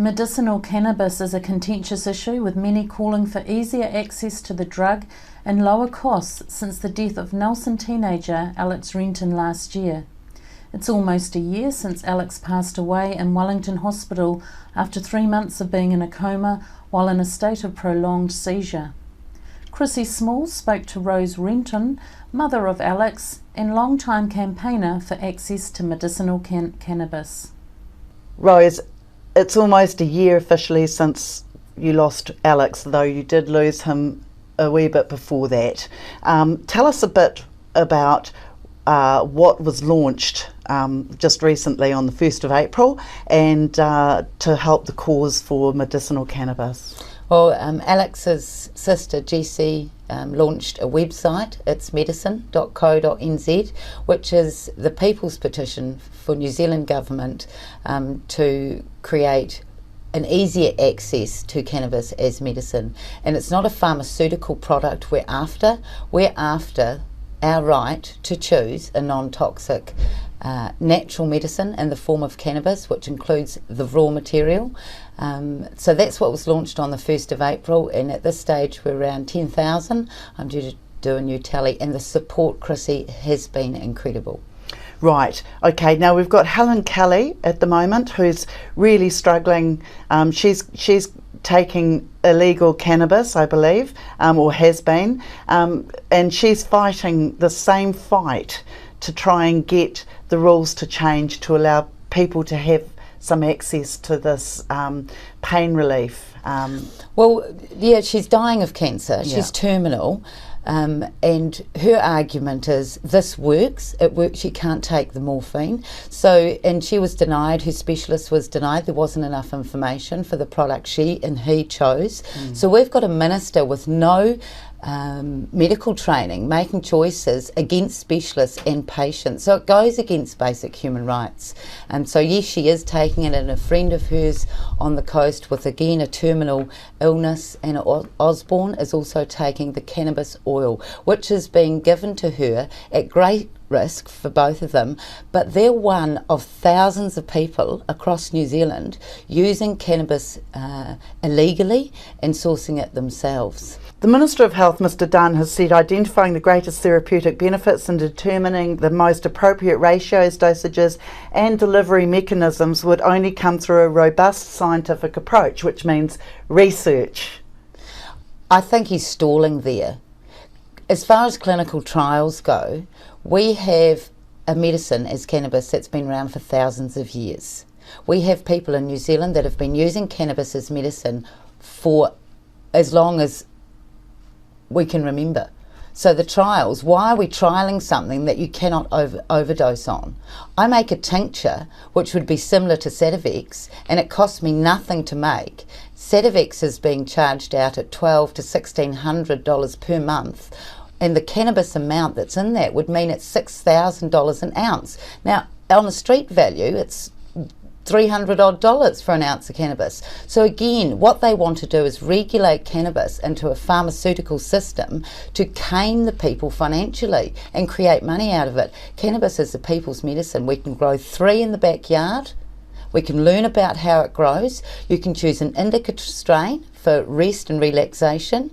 Medicinal cannabis is a contentious issue, with many calling for easier access to the drug and lower costs since the death of Nelson teenager Alex Renton last year. It's almost a year since Alex passed away in Wellington Hospital after 3 months of being in a coma while in a state of prolonged seizure. Chrissy Smalls spoke to Rose Renton, mother of Alex and long-time campaigner for access to medicinal cannabis. Rose, it's almost a year officially since you lost Alex, though you did lose him a wee bit before that. Tell us a bit about what was launched just recently on the 1st of April and to help the cause for medicinal cannabis. Well, Alex's sister Jessie launched a website. It's medicine.co.nz, which is the people's petition for New Zealand government to create an easier access to cannabis as medicine. And it's not a pharmaceutical product we're after our right to choose a non-toxic natural medicine in the form of cannabis, which includes the raw material. So that's what was launched on the 1st of April, and at this stage we're around 10,000. I'm due to do a new tally, and the support, Chrissy, has been incredible. Right, okay, now we've got Helen Kelly at the moment who's really struggling. She's taking illegal cannabis, I believe, or has been, and she's fighting the same fight to try and get the rules to change to allow people to have some access to this pain relief. Well, yeah, she's dying of cancer. She's terminal. And her argument is this works, it works, she can't take the morphine. So, and she was denied, her specialist was denied, there wasn't enough information for the product she and he chose. So we've got a minister with no medical training making choices against specialists and patients, so it goes against basic human rights. And so yes, she is taking it, and a friend of hers on the coast with again a terminal illness, and Osborne, is also taking the cannabis oil, which is being given to her at great risk for both of them, but they're one of thousands of people across New Zealand using cannabis illegally and sourcing it themselves. The Minister of Health, Mr Dunn, has said identifying the greatest therapeutic benefits and determining the most appropriate ratios, dosages and delivery mechanisms would only come through a robust scientific approach, which means research. I think he's stalling there. As far as clinical trials go, we have a medicine as cannabis that's been around for thousands of years. We have people in New Zealand that have been using cannabis as medicine for as long as we can remember. So the trials, why are we trialling something that you cannot overdose on? I make a tincture which would be similar to Sativex, and it costs me nothing to make. Sativex is being charged out at $1,200 to $1,600 per month, and the cannabis amount that's in that would mean it's $6,000 an ounce. Now, on the street value, it's $300 odd for an ounce of cannabis. So again, what they want to do is regulate cannabis into a pharmaceutical system to cane the people financially and create money out of it. Cannabis is the people's medicine. We can grow 3 in the backyard. We can learn about how it grows. You can choose an indica strain for rest and relaxation,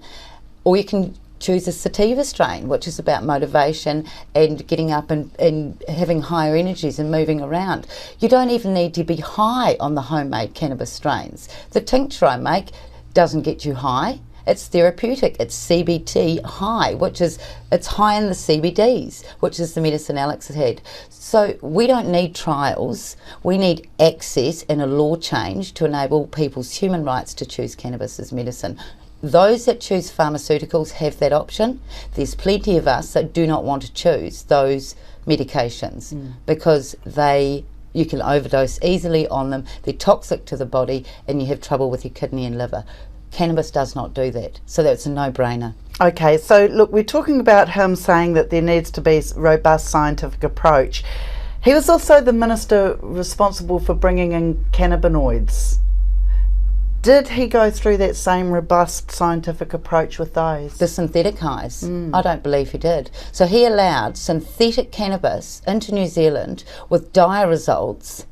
or you can choose a sativa strain, which is about motivation and getting up and having higher energies and moving around. You don't even need to be high on the homemade cannabis strains. The tincture I make doesn't get you high. It's therapeutic. It's CBT high, it's high in the CBDs, which is the medicine Alex has had. So we don't need trials. We need access and a law change to enable people's human rights to choose cannabis as medicine. Those that choose pharmaceuticals have that option. There's plenty of us that do not want to choose those medications because you can overdose easily on them, they're toxic to the body, and you have trouble with your kidney and liver. Cannabis does not do that, so that's a no-brainer. Okay, so look, we're talking about him saying that there needs to be a robust scientific approach. He was also the minister responsible for bringing in cannabinoids. Did he go through that same robust scientific approach with those? The synthetic highs? I don't believe he did. So he allowed synthetic cannabis into New Zealand with dire results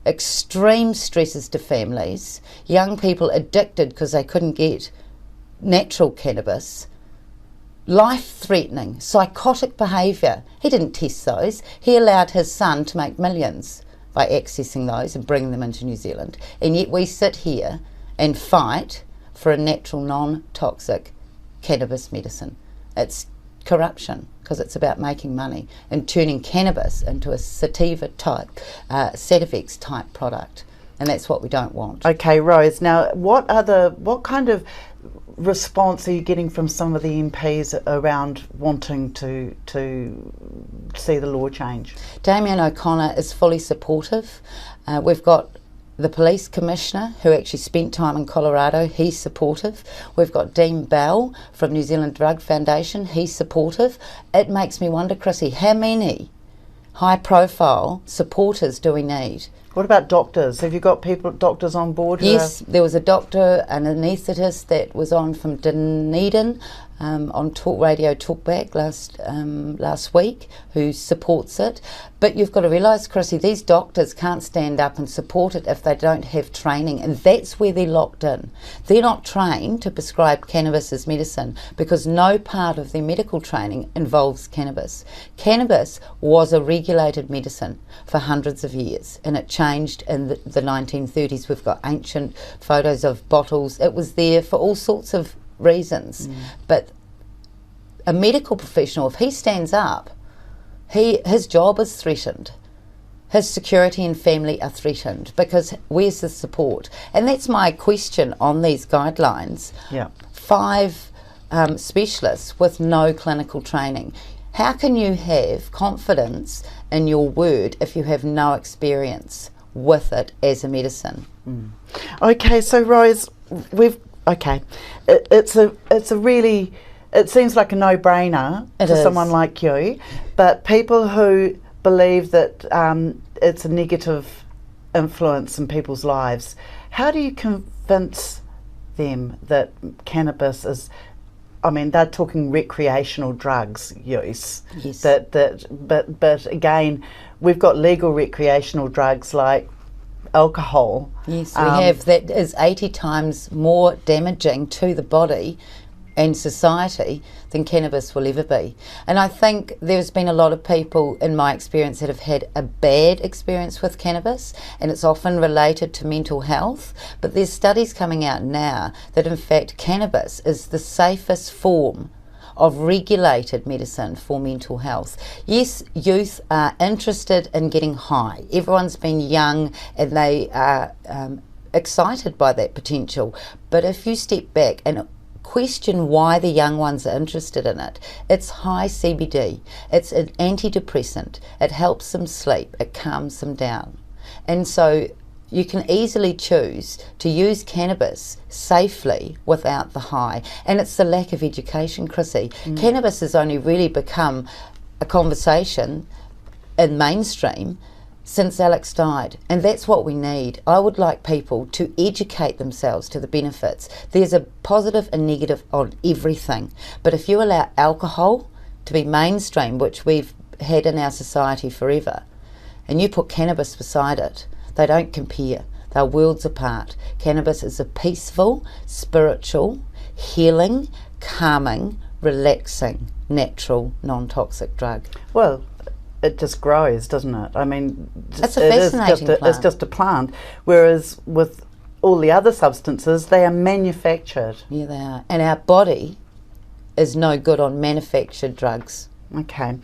extreme stresses to families, young people addicted because they couldn't get natural cannabis, life-threatening, psychotic behaviour. He didn't test those. He allowed his son to make millions by accessing those and bringing them into New Zealand. And yet we sit here and fight for a natural, non-toxic cannabis medicine. It's corruption, because it's about making money and turning cannabis into a sativa type, Sativex type product. And that's what we don't want. Okay, Rose, now what kind of response are you getting from some of the MPs around wanting to see the law change? Damien O'Connor is fully supportive. We've got the police commissioner who actually spent time in Colorado, he's supportive. We've got Dean Bell from New Zealand Drug Foundation, he's supportive. It makes me wonder, Chrissy, how many high profile supporters do we need? What about doctors? Have you got doctors on board? Yes, there was a doctor, an anaesthetist that was on from Dunedin on Talk Radio Talkback last week, who supports it. But you've got to realise, Chrissy, these doctors can't stand up and support it if they don't have training, and that's where they're locked in. They're not trained to prescribe cannabis as medicine because no part of their medical training involves cannabis. Cannabis was a regulated medicine for hundreds of years, and it changed in the 1930s. We've got ancient photos of bottles. It was there for all sorts of reasons. But a medical professional, if he stands up, his job is threatened. His security and family are threatened because where's the support? And that's my question on these guidelines. Yeah. 5 specialists with no clinical training. How can you have confidence in your word if you have no experience with it as a medicine? Okay, so Rose, it's a really, it seems like a no-brainer to someone like you, but people who believe that it's a negative influence in people's lives, how do you convince them that cannabis is, I mean, they're talking recreational drugs use. Yes. But again, we've got legal recreational drugs like alcohol. Yes, we have. That is 80 times more damaging to the body and society than cannabis will ever be. And I think there's been a lot of people, in my experience, that have had a bad experience with cannabis, and it's often related to mental health. But there's studies coming out now that, in fact, cannabis is the safest form of regulated medicine for mental health. Yes, youth are interested in getting high. Everyone's been young and they are excited by that potential. But if you step back and question why the young ones are interested in it, it's high CBD. It's an antidepressant. It helps them sleep. It calms them down. And so you can easily choose to use cannabis safely without the high. And it's the lack of education, Chrissy. Cannabis has only really become a conversation in mainstream since Alex died. And that's what we need. I would like people to educate themselves to the benefits. There's a positive and negative on everything. But if you allow alcohol to be mainstream, which we've had in our society forever, and you put cannabis beside it, they don't compare. They're worlds apart. Cannabis is a peaceful, spiritual, healing, calming, relaxing, natural, non-toxic drug. Well, it just grows, doesn't it? I mean, it's a fascinating plant. It's just a plant, whereas with all the other substances, they are manufactured. Yeah, they are. And our body is no good on manufactured drugs. Okay.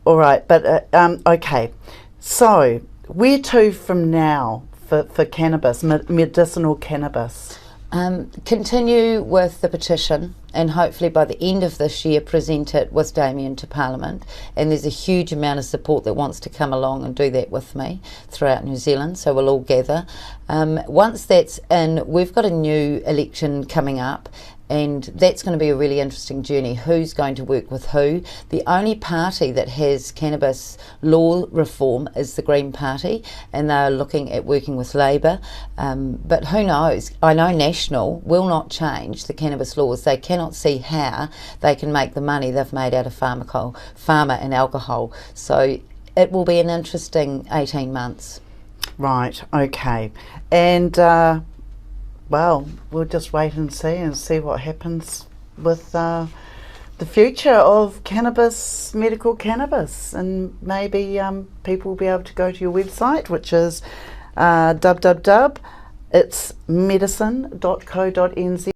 All right, but okay. So, where to from now for cannabis, medicinal cannabis? Continue with the petition, and hopefully by the end of this year present it with Damien to Parliament. And there's a huge amount of support that wants to come along and do that with me throughout New Zealand, so we'll all gather. Once that's in, we've got a new election coming up, and that's going to be a really interesting journey. Who's going to work with who? The only party that has cannabis law reform is the Green Party, and they're looking at working with Labour. But who knows? I know National will not change the cannabis laws. They cannot see how they can make the money they've made out of pharma and alcohol. So it will be an interesting 18 months. Right, okay. And, well, we'll just wait and see what happens with the future of cannabis, medical cannabis. And maybe people will be able to go to your website, which is it's medicine.co.nz.